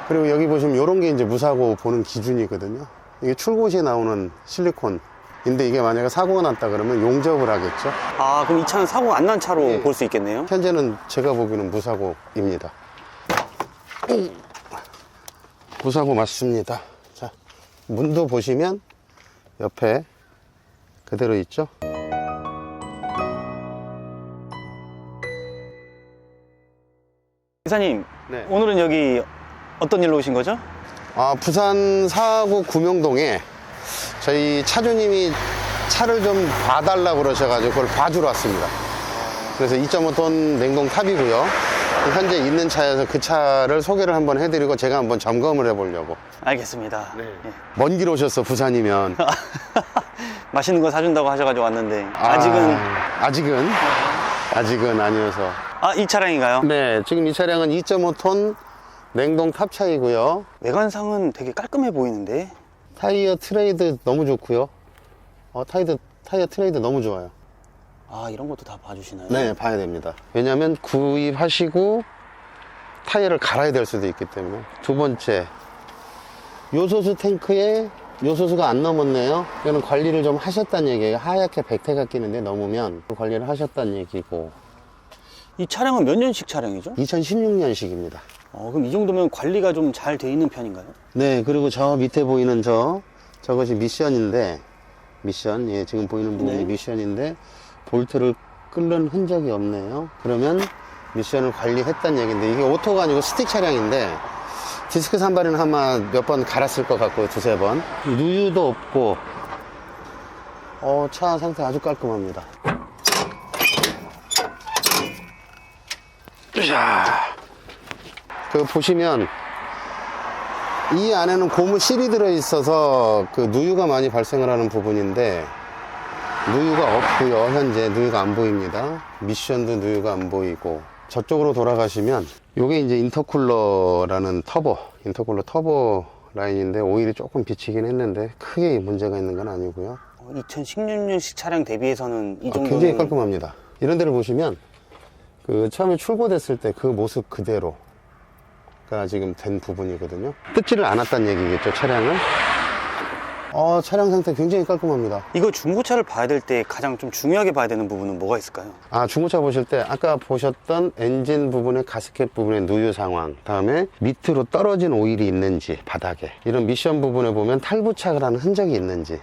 그리고 여기 보시면 이런 게 이제 무사고 보는 기준이거든요. 이게 출고 시에 나오는 실리콘인데 이게 만약에 사고가 났다 그러면 용접을 하겠죠. 아, 그럼 이 차는 사고 안 난 차로 예. 볼 수 있겠네요. 현재는 제가 보기에는 무사고입니다. 무사고 맞습니다. 자, 문도 보시면 옆에 그대로 있죠. 기사님, 네. 오늘은 여기 어떤 일로 오신 거죠? 부산 사구 구명동에 저희 차주님이 차를 좀 봐달라고 그러셔가지고 그걸 봐주러 왔습니다. 그래서 2.5톤 냉동 탑이고요. 현재 있는 차에서 그 차를 소개를 한번 해드리고 제가 한번 점검을 해보려고. 알겠습니다. 예. 먼 길 오셨어, 부산이면. 맛있는 거 사준다고 하셔가지고 왔는데 아직은 아니어서. 아, 이 차량인가요? 네, 지금 이 차량은 2.5톤 냉동 탑차이고요. 외관상은 되게 깔끔해 보이는데. 타이어 트레이드 너무 좋고요. 타이어 트레이드 너무 좋아요. 아, 이런 것도 다 봐주시나요? 네, 봐야 됩니다. 왜냐하면 구입하시고 타이어를 갈아야 될 수도 있기 때문에. 두 번째, 요소수 탱크에 요소수가 안 넘었네요. 이거는 관리를 좀 하셨다는 얘기예요. 하얗게 백태가 끼는데 넘으면 그 관리를 하셨다는 얘기고. 이 차량은 몇 년식 차량이죠? 2016년식입니다. 그럼 이 정도면 관리가 좀 잘 돼 있는 편인가요? 네, 그리고 저 밑에 보이는 저것이 미션인데, 미션, 예, 지금 보이는 부분이 네. 미션인데, 볼트를 끓는 흔적이 없네요. 그러면 미션을 관리했다는 얘기인데, 이게 오토가 아니고 스틱 차량인데, 디스크 산발은 아마 몇 번 갈았을 것 같고, 두세 번. 누유도 없고, 차 상태 아주 깔끔합니다. 자, 보시면, 이 안에는 고무 실이 들어있어서 그 누유가 많이 발생을 하는 부분인데, 누유가 없고요. 현재 누유가 안 보입니다. 미션도 누유가 안 보이고. 저쪽으로 돌아가시면 요게 이제 인터쿨러라는 인터쿨러 터보 라인인데 오일이 조금 비치긴 했는데 크게 문제가 있는 건 아니고요. 2016년식 차량 대비해서는 이 정도는 굉장히 깔끔합니다. 이런 데를 보시면 그 처음에 출고됐을 때 그 모습 그대로가 지금 된 부분이거든요. 뜯지를 않았다는 얘기겠죠, 차량을. 차량 상태 굉장히 깔끔합니다. 이거 중고차를 봐야 될 때 가장 좀 중요하게 봐야 되는 부분은 뭐가 있을까요? 중고차 보실 때 아까 보셨던 엔진 부분의 가스켓 부분의 누유 상황, 다음에 밑으로 떨어진 오일이 있는지, 바닥에 이런 미션 부분에 보면 탈부착을 하는 흔적이 있는지.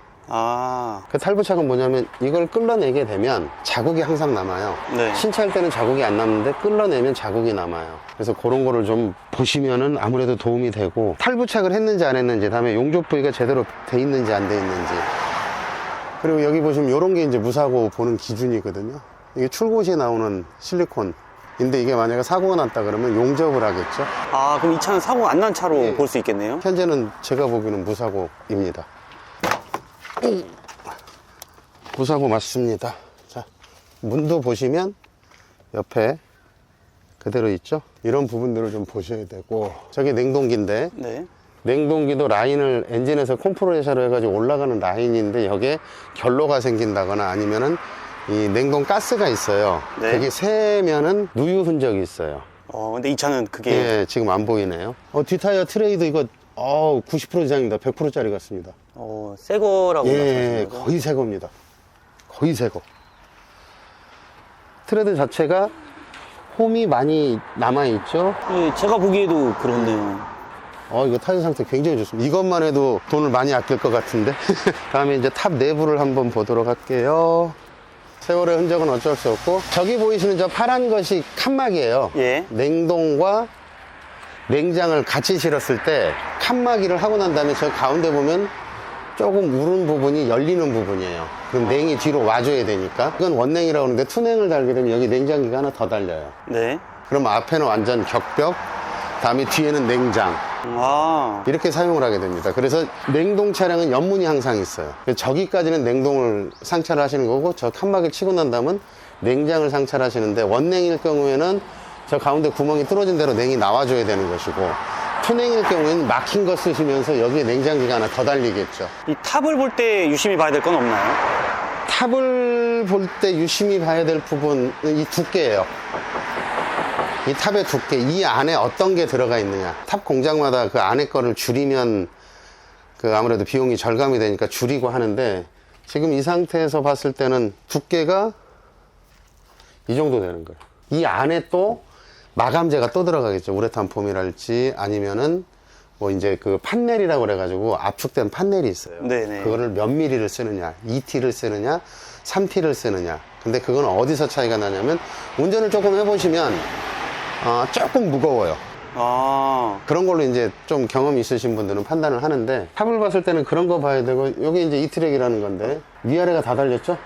그 탈부착은 뭐냐면 이걸 끌어내게 되면 자국이 항상 남아요. 네. 신차일 때는 자국이 안 남는데 끌어내면 자국이 남아요. 그래서 그런 거를 좀 보시면은 아무래도 도움이 되고, 탈부착을 했는지 안 했는지, 다음에 용접 부위가 제대로 돼 있는지 안 돼 있는지. 그리고 여기 보시면 이런 게 이제 무사고 보는 기준이거든요. 이게 출고 시에 나오는 실리콘인데 이게 만약에 사고가 났다 그러면 용접을 하겠죠. 그럼 이 차는 사고 안 난 차로 예. 볼 수 있겠네요? 현재는 제가 보기에는 무사고입니다. 무사고 맞습니다. 자, 문도 보시면 옆에 그대로 있죠. 이런 부분들을 좀 보셔야 되고, 저게 냉동기인데, 네. 냉동기도 라인을 엔진에서 컴프레셔로 해가지고 올라가는 라인인데 여기에 결로가 생긴다거나 아니면은 이 냉동 가스가 있어요. 네. 그게 새면은 누유 흔적이 있어요. 근데 이 차는 그게 예, 지금 안 보이네요. 뒷타이어 트레이드 이거 90% 이상입니다. 100%짜리 같습니다. 새 거라고 예, 말씀하시는 거죠? 거의 새 겁니다. 거의 새 거. 트레드 자체가 홈이 많이 남아있죠? 예, 제가 보기에도 그렇네요. 이거 타이어 상태 굉장히 좋습니다. 이것만 해도 돈을 많이 아낄 것 같은데. 다음에 이제 탑 내부를 한번 보도록 할게요. 세월의 흔적은 어쩔 수 없고, 저기 보이시는 저 파란 것이 칸막이에요. 예. 냉동과 냉장을 같이 실었을 때 칸막이를 하고 난 다음에 저 가운데 보면 조금 우른 부분이 열리는 부분이에요. 그럼 냉이 뒤로 와줘야 되니까. 이건 원냉이라고 하는데 투냉을 달게 되면 여기 냉장기가 하나 더 달려요. 네. 그럼 앞에는 완전 격벽, 다음에 뒤에는 냉장. 이렇게 사용을 하게 됩니다. 그래서 냉동 차량은 옆문이 항상 있어요. 저기까지는 냉동을 상차를 하시는 거고, 저 칸막이를 치고 난 다음은 냉장을 상차하시는데, 원냉일 경우에는 저 가운데 구멍이 뚫어진 대로 냉이 나와줘야 되는 것이고, 투냉일 경우에는 막힌 거 쓰시면서 여기에 냉장기가 하나 더 달리겠죠. 이 탑을 볼 때 유심히 봐야 될 건 없나요? 탑을 볼 때 유심히 봐야 될 부분은 이 두께예요. 이 탑의 두께, 이 안에 어떤 게 들어가 있느냐. 탑 공장마다 그 안에 거를 줄이면 그 아무래도 비용이 절감이 되니까 줄이고 하는데, 지금 이 상태에서 봤을 때는 두께가 이 정도 되는 거예요. 이 안에 또 마감재가 또 들어가겠죠. 우레탄 폼이랄지 아니면은 뭐 이제 그 판넬이라고 그래가지고 압축된 판넬이 있어요. 네네. 그거를 몇 미리를 쓰느냐, 2T를 쓰느냐, 3T를 쓰느냐. 근데 그건 어디서 차이가 나냐면, 운전을 조금 해보시면 조금 무거워요. 아, 그런 걸로 이제 좀 경험이 있으신 분들은 판단을 하는데, 탑을 봤을 때는 그런 거 봐야 되고, 여기 이제 이트랙이라는 건데 위아래가 다 달렸죠?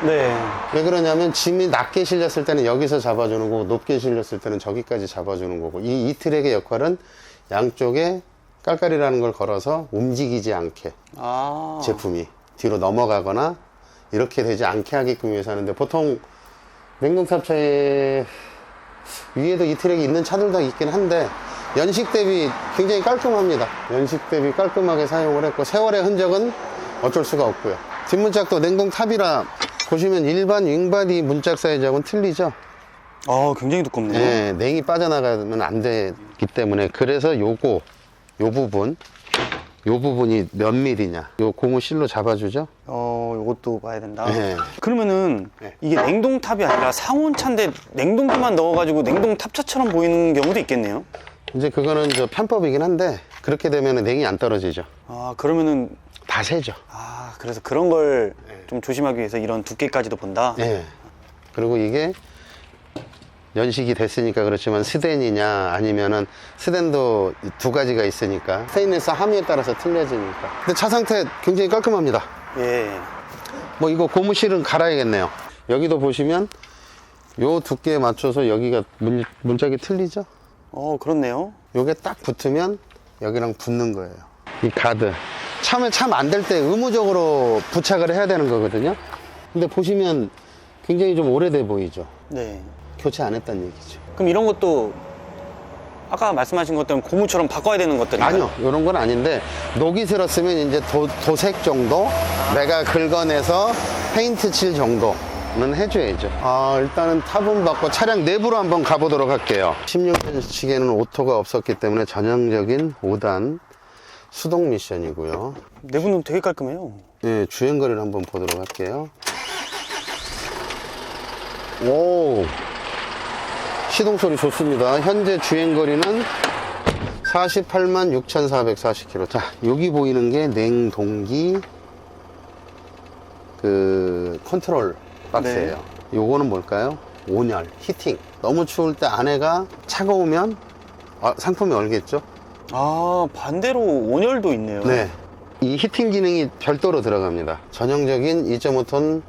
네. 왜 그러냐면, 짐이 낮게 실렸을 때는 여기서 잡아주는 거고, 높게 실렸을 때는 저기까지 잡아주는 거고, 이 이트랙의 역할은 양쪽에 깔깔이라는 걸 걸어서 움직이지 않게 아. 제품이 뒤로 넘어가거나 이렇게 되지 않게 하게끔 위해서 하는데, 보통 냉동탑차에 위에도 이 트랙이 있는 차들도 있긴 한데, 연식 대비 굉장히 깔끔합니다. 연식 대비 깔끔하게 사용을 했고, 세월의 흔적은 어쩔 수가 없고요. 뒷문짝도 냉동탑이라 보시면 일반 윙바디 문짝 사이즈하고는 틀리죠. 아, 굉장히 두껍네요. 네, 냉이 빠져나가면 안 되기 때문에, 그래서 요 부분이 몇 밀리냐, 요 고무 실로 잡아주죠. 요것도 봐야 된다. 네. 그러면은 네. 이게 냉동탑이 아니라 상온차인데 냉동기만 넣어가지고 냉동탑차처럼 보이는 경우도 있겠네요. 이제 그거는 저 편법이긴 한데, 그렇게 되면 냉이 안 떨어지죠. 아, 그러면은 다 새죠. 그래서 그런 걸 좀 조심하기 위해서 이런 두께까지도 본다. 네. 그리고 이게 연식이 됐으니까 그렇지만, 스덴이냐 아니면은 스덴도 두 가지가 있으니까 스테인리스 함유에 따라서 틀려지니까. 근데 차 상태 굉장히 깔끔합니다. 예. 뭐 이거 고무실은 갈아야겠네요. 여기도 보시면 요 두께에 맞춰서 여기가 문짝이 틀리죠. 그렇네요. 요게 딱 붙으면 여기랑 붙는 거예요. 이 가드 처음에 참 안 될 때 의무적으로 부착을 해야 되는 거거든요. 근데 보시면 굉장히 좀 오래돼 보이죠. 네. 교체 안 했다는 얘기죠. 그럼 이런 것도 아까 말씀하신 것처럼 고무처럼 바꿔야 되는 것들인가요? 아니요, 이런 건 아닌데, 녹이 슬었으면 이제 도색 정도, 내가 긁어내서 페인트 칠 정도는 해줘야죠. 일단은 탑은 받고 차량 내부로 한번 가보도록 할게요. 16년식에는 오토가 없었기 때문에 전형적인 5단 수동 미션이고요. 내부는 되게 깔끔해요. 네, 주행거리를 한번 보도록 할게요. 오, 시동 소리 좋습니다. 현재 주행거리는 48만 6,440km. 자, 여기 보이는 게 냉동기 그 컨트롤 박스예요. 요거는 뭘까요? 온열, 히팅. 너무 추울 때 안에가 차가우면 상품이 얼겠죠? 반대로 온열도 있네요. 네. 이 히팅 기능이 별도로 들어갑니다. 전형적인 2.5톤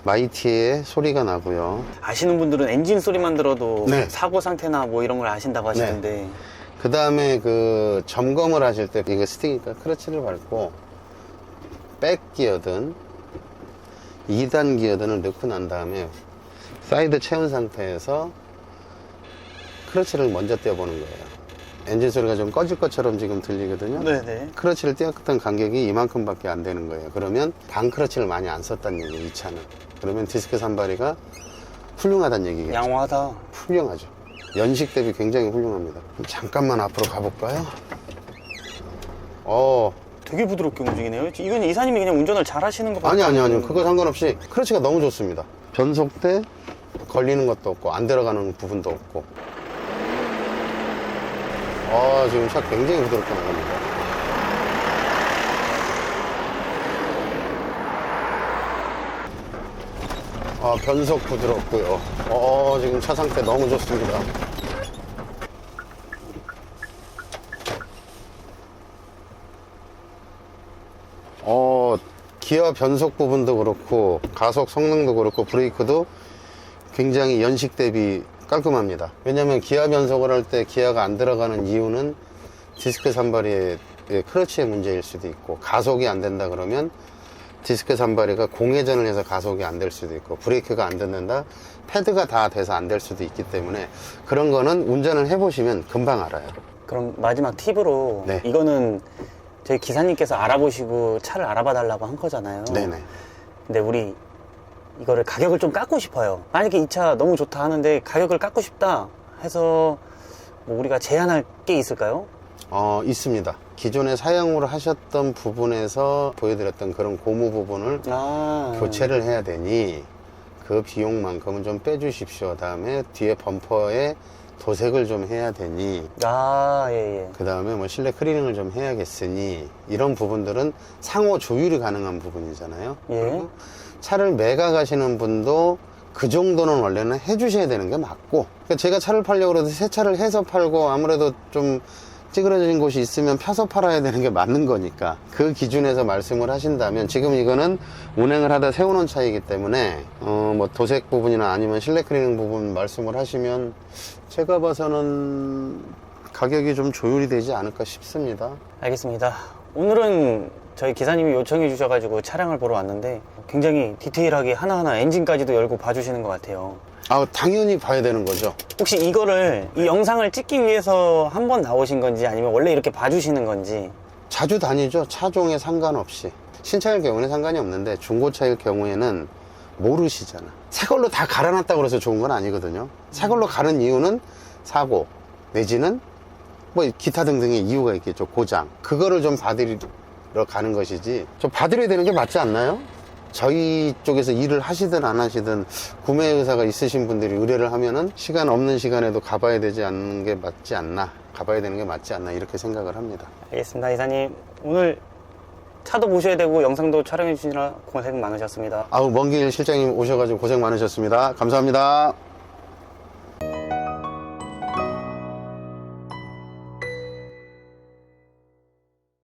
마이티의 소리가 나고요. 아시는 분들은 엔진 소리만 들어도 네. 사고 상태나 뭐 이런 걸 아신다고 하시던데. 그 다음에 그 점검을 하실 때 이거 스틱이니까 크러치를 밟고 백 기어든 2단 기어든을 넣고 난 다음에 사이드 채운 상태에서 크러치를 먼저 떼어보는 거예요. 엔진 소리가 좀 꺼질 것처럼 지금 들리거든요. 네네. 크러치를 떼었던 간격이 이만큼밖에 안 되는 거예요. 그러면 반 크러치를 많이 안 썼다는 얘기예요, 이 차는. 그러면 디스크 산발이가 훌륭하다는 얘기겠죠. 양호하다. 훌륭하죠. 연식 대비 굉장히 훌륭합니다. 잠깐만 앞으로 가볼까요? 되게 부드럽게 움직이네요. 이건 이사님이 그냥 운전을 잘 하시는 것 같아요. 아니요. 그거 상관없이 크러치가 너무 좋습니다. 변속 때 걸리는 것도 없고, 안 들어가는 부분도 없고. 지금 차 굉장히 부드럽게 나갑니다. 변속 부드럽고요. 지금 차 상태 너무 좋습니다. 기어 변속 부분도 그렇고, 가속 성능도 그렇고, 브레이크도 굉장히 연식 대비 깔끔합니다. 왜냐면 기아 변속을 할 때 기아가 안 들어가는 이유는 디스크 산발이의 크러치의 문제일 수도 있고, 가속이 안 된다 그러면 디스크 산발이가 공회전을 해서 가속이 안 될 수도 있고, 브레이크가 안 듣는다, 패드가 다 돼서 안 될 수도 있기 때문에, 그런 거는 운전을 해보시면 금방 알아요. 그럼 마지막 팁으로 네. 이거는 저희 기사님께서 알아보시고 차를 알아봐 달라고 한 거잖아요. 네네. 근데 우리 이거를 가격을 좀 깎고 싶어요. 만약에 이 차 너무 좋다 하는데 가격을 깎고 싶다 해서 뭐 우리가 제한할 게 있을까요? 있습니다. 기존에 사용을 하셨던 부분에서 보여드렸던 그런 고무 부분을 교체를 해야 되니 그 비용만큼은 좀 빼주십시오. 다음에 뒤에 범퍼에 도색을 좀 해야 되니 예. 그 다음에 뭐 실내 클리닝을 좀 해야겠으니 이런 부분들은 상호 조율이 가능한 부분이잖아요. 예. 그리고 차를 매가 가시는 분도 그 정도는 원래는 해주셔야 되는 게 맞고, 그러니까 제가 차를 팔려고 그래도 새 차를 해서 팔고 아무래도 좀 찌그러진 곳이 있으면 펴서 팔아야 되는 게 맞는 거니까 그 기준에서 말씀을 하신다면, 지금 이거는 운행을 하다 세워놓은 차이기 때문에 뭐 도색 부분이나 아니면 실내 클리닝 부분 말씀을 하시면 제가 봐서는 가격이 좀 조율이 되지 않을까 싶습니다. 알겠습니다. 오늘은 저희 기사님이 요청해 주셔가지고 차량을 보러 왔는데 굉장히 디테일하게 하나하나 엔진까지도 열고 봐주시는 것 같아요. 당연히 봐야 되는 거죠. 혹시 이거를 이 영상을 찍기 위해서 한 번 나오신 건지 아니면 원래 이렇게 봐주시는 건지? 자주 다니죠. 차종에 상관없이. 신차일 경우는 상관이 없는데 중고차일 경우에는 모르시잖아. 새 걸로 다 갈아놨다고 해서 좋은 건 아니거든요. 새 걸로 가는 이유는 사고 내지는 뭐 기타 등등의 이유가 있겠죠. 고장. 그거를 좀 봐드리러 가는 것이지, 좀 봐드려야 되는 게 맞지 않나요? 저희 쪽에서 일을 하시든 안 하시든 구매 의사가 있으신 분들이 의뢰를 하면은 시간 없는 시간에도 가봐야 되지 않는 게 맞지 않나, 가봐야 되는 게 맞지 않나, 이렇게 생각을 합니다. 알겠습니다. 이사님, 오늘 차도 보셔야 되고 영상도 촬영해 주시느라 고생 많으셨습니다. 먼 길 실장님 오셔가지고 고생 많으셨습니다. 감사합니다.